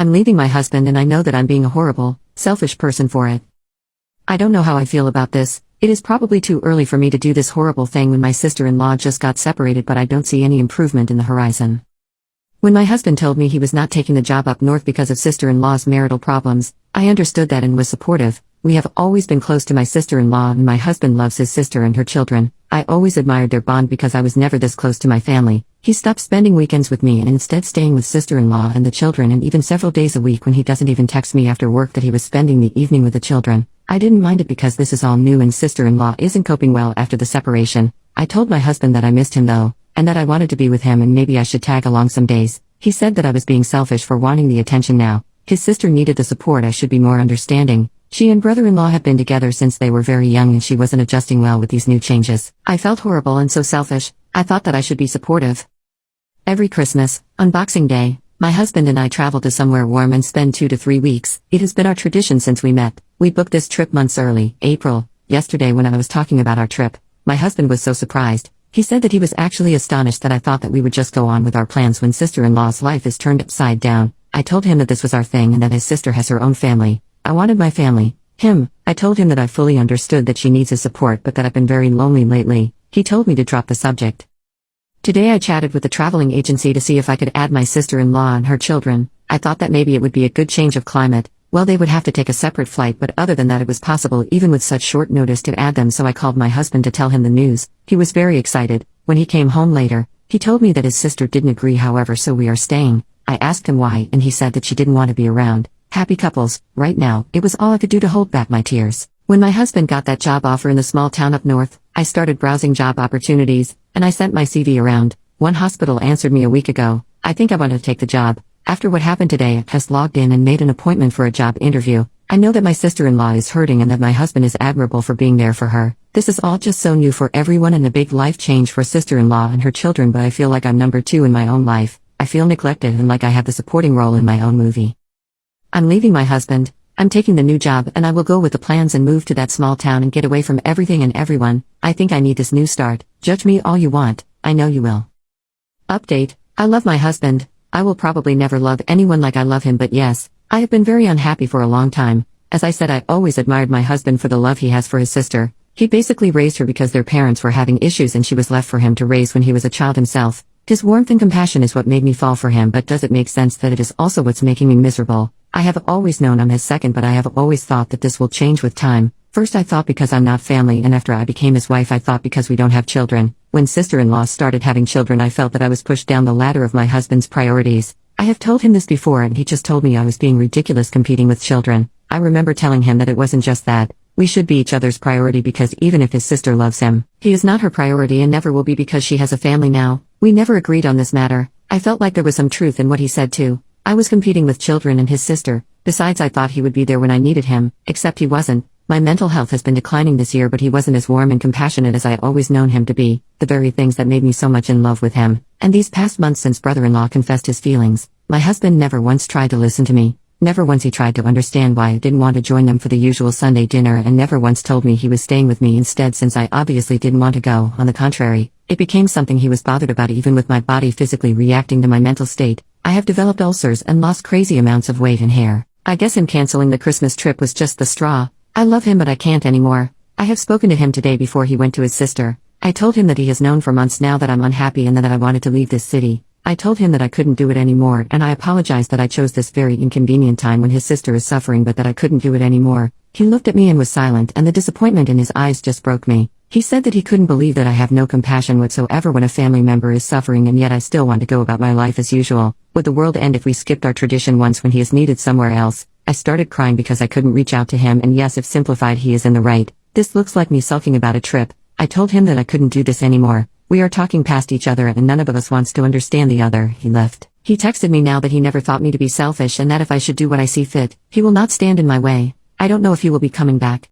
I'm leaving my husband and I know that I'm being a horrible, selfish person for it. I don't know how I feel about this. It is probably too early for me to do this horrible thing when my sister-in-law just got separated, but I don't see any improvement in the horizon. When my husband told me he was not taking the job up north because of sister-in-law's marital problems, I understood that and was supportive. We have always been close to my sister-in-law and my husband loves his sister and her children. I always admired their bond because I was never this close to my family. He stopped spending weekends with me and instead staying with sister-in-law and the children, and even several days a week when he doesn't even text me after work that he was spending the evening with the children. I didn't mind it because this is all new and sister-in-law isn't coping well after the separation. I told my husband that I missed him though, and that I wanted to be with him and maybe I should tag along some days. He said that I was being selfish for wanting the attention now. His sister needed the support, I should be more understanding. She and brother-in-law have been together since they were very young and she wasn't adjusting well with these new changes. I felt horrible and so selfish. I thought that I should be supportive. Every Christmas, on Boxing Day, my husband and I travel to somewhere warm and spend 2 to 3 weeks. It has been our tradition since we met. We booked this trip months early, April. Yesterday when I was talking about our trip, my husband was so surprised. He said that he was actually astonished that I thought that we would just go on with our plans when sister-in-law's life is turned upside down. I told him that this was our thing and that his sister has her own family. I wanted my family. Him. I told him that I fully understood that she needs his support but that I've been very lonely lately. He told me to drop the subject. Today I chatted with the traveling agency to see if I could add my sister-in-law and her children. I thought that maybe it would be a good change of climate. Well, they would have to take a separate flight, but other than that it was possible even with such short notice to add them, so I called my husband to tell him the news. He was very excited. When he came home later, he told me that his sister didn't agree, however, so we are staying. I asked him why and he said that she didn't want to be around. Happy couples, right now. It was all I could do to hold back my tears. When my husband got that job offer in the small town up north, I started browsing job opportunities, and I sent my CV around. One hospital answered me a week ago. I think I want to take the job. After what happened today, I just logged in and made an appointment for a job interview. I know that my sister-in-law is hurting and that my husband is admirable for being there for her. This is all just so new for everyone and a big life change for sister-in-law and her children, but I feel like I'm number 2 in my own life. I feel neglected and like I have the supporting role in my own movie. I'm leaving my husband. I'm taking the new job and I will go with the plans and move to that small town and get away from everything and everyone. I think I need this new start. Judge me all you want. I know you will. Update. I love my husband. I will probably never love anyone like I love him, but yes, I have been very unhappy for a long time. As I said, I always admired my husband for the love he has for his sister. He basically raised her because their parents were having issues and she was left for him to raise when he was a child himself. His warmth and compassion is what made me fall for him, but does it make sense that it is also what's making me miserable? I have always known I'm his second, but I have always thought that this will change with time. First I thought because I'm not family, and after I became his wife I thought because we don't have children. When sister-in-law started having children I felt that I was pushed down the ladder of my husband's priorities. I have told him this before and he just told me I was being ridiculous competing with children. I remember telling him that it wasn't just that. We should be each other's priority because even if his sister loves him, he is not her priority and never will be because she has a family now. We never agreed on this matter. I felt like there was some truth in what he said too. I was competing with children and his sister. Besides, I thought he would be there when I needed him, except he wasn't. My mental health has been declining this year, but he wasn't as warm and compassionate as I always known him to be, the very things that made me so much in love with him. And these past months since brother-in-law confessed his feelings, my husband never once tried to listen to me. Never once he tried to understand why I didn't want to join them for the usual Sunday dinner, and never once told me he was staying with me instead since I obviously didn't want to go. On the contrary, it became something he was bothered about, even with my body physically reacting to my mental state. I have developed ulcers and lost crazy amounts of weight and hair. I guess him canceling the Christmas trip was just the straw. I love him but I can't anymore. I have spoken to him today before he went to his sister. I told him that he has known for months now that I'm unhappy and that I wanted to leave this city. I told him that I couldn't do it anymore, and I apologized that I chose this very inconvenient time when his sister is suffering, but that I couldn't do it anymore. He looked at me and was silent, and the disappointment in his eyes just broke me. He said that he couldn't believe that I have no compassion whatsoever when a family member is suffering, and yet I still want to go about my life as usual. Would the world end if we skipped our tradition once when he is needed somewhere else? I started crying because I couldn't reach out to him, and yes, if simplified, he is in the right. This looks like me sulking about a trip. I told him that I couldn't do this anymore. We are talking past each other and none of us wants to understand the other. He left. He texted me now that he never thought me to be selfish and that if I should do what I see fit, he will not stand in my way. I don't know if he will be coming back.